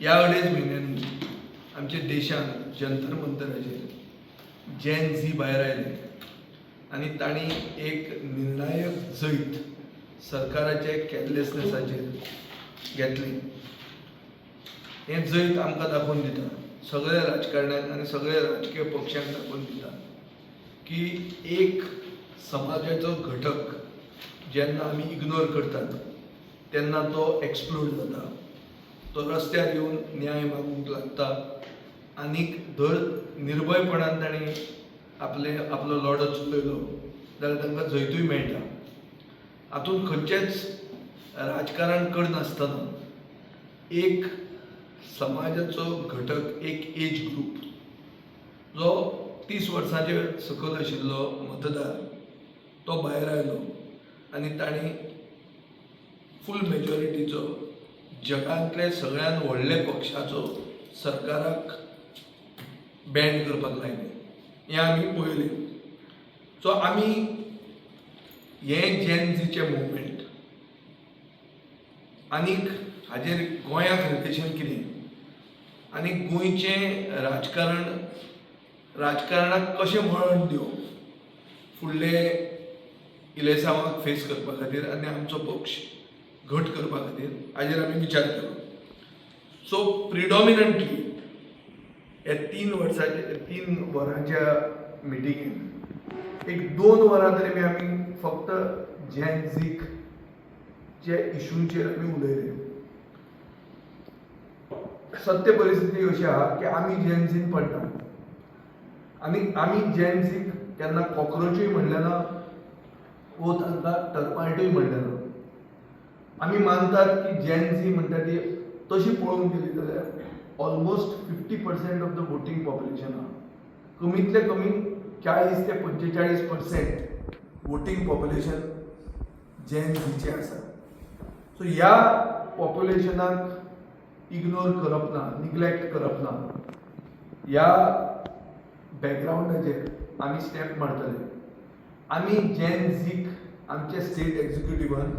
ह्या अडेच म्हयन्यांनी आमच्या देशांत जंतर मंतराचेर जेन झी भायर आयले आनी तांणी एक निर्णायक जैत सरकाराचे केअरलेसनेसाचेर घेतली. हें जैत आमकां दाखोवन दिता, सगळ्या राजकारण्यांक आनी सगळ्या राजकीय पक्षांक दाखोवन दिता की एक समाजाचो घटक जेन्ना आमी इग्नोर करतात तेन्ना तो एक्सप्लोड जाता, तो रस्त्यार येवन न्याय मागूंक लागता आनीक धर निर्भयपणान ताणें आपलो लढो चलयलो जाल्यार तांकां जैतूय मेळटा. हातूंत खंयचेंच राजकारण करनासतना एक समाजाचो घटक, एक एज ग्रूप जो 30 वर्सांचे सकयल आशिल्लो मतदार तो भायर आयलो आनी ताणें फूल मेजॉरिटीचो जगांतले सगळ्यात व्हडले पक्षाचो सरकाराक बॅन करपाक लायलें. हें आमी पळयलें. सो आमी हें जेन झीचें मुवमेंट आनीक हाजेर गोंयाक रिलेशन कितें आनी गोंयचें राजकारणाक कशें वळण दिवप फुडले इलेक्शनाक फेस करपा खातीर आनी आमचो पक्ष घट करपा खातीर हाजेर आमी विचार केलो. सो प्रिडॉमिनंटली हे 3 वरांच्या मिटिंगेंत एक 2 वरां तरी आमी फक्त जेन झीक जे इशूंचेर आमी उलयले. सत्य परिस्थिती अशी आहा की आमी जेन झीन पडटा आनी आमी जेन झीक केन्ना कॉक्रोचूय म्हणलें ना वो तांकां टर्मायटूय म्हणलें ना. आमी मानतात की जेन झी म्हणटा ती तशी पळोवंक गेली जाल्यार almost 50% of the voting population आहा. कमींतले कमी 40 ते 45% वोटींग पॉप्युलेशन जेन झीचें आसा. सो ह्या पॉप्युलेशनाक इग्नोर करप ना, निग्लेक्ट करप ना. ह्या बॅकग्रावंडाचेर आमी स्टेप मारतले. आमी जेन झीक आमच्या स्टेट एक्झिक्युटिव्हान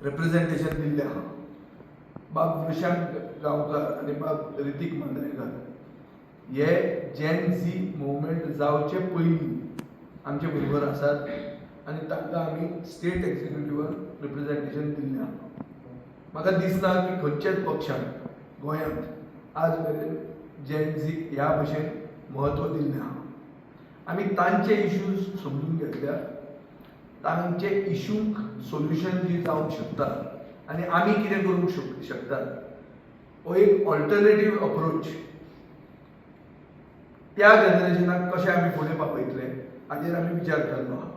रिप्रेझेंटेशन दिल्लें आहा. बाब वृशांक गांवकार आनी बाब रितीक मांद्रेकार हे जेन झी मुवमेंट जावचे पयलीं आमचे बरोबर आसात आनी तांकां आमी स्टेट एक्झिक्युटिव्हान रिप्रेझेंटेशन दिल्लें आहा. म्हाका दिसना की खंयच्याच पक्षान गोंयांत आज मेरेन जेन झीक ह्या भशेन म्हत्व दिल्लें आहा. आमी तांचे इश्यूज समजून घेतल्यात, तांचे इश्यूंक सोल्युशन जी जावंक शकता आनी आमी कितें करूंक शकतात हो एक ऑल्टरनेटीव अप्रोच त्या जनरेशनाक कशें आमी फुडें पावयतले हाजेर आमी विचार केल्लो आहा.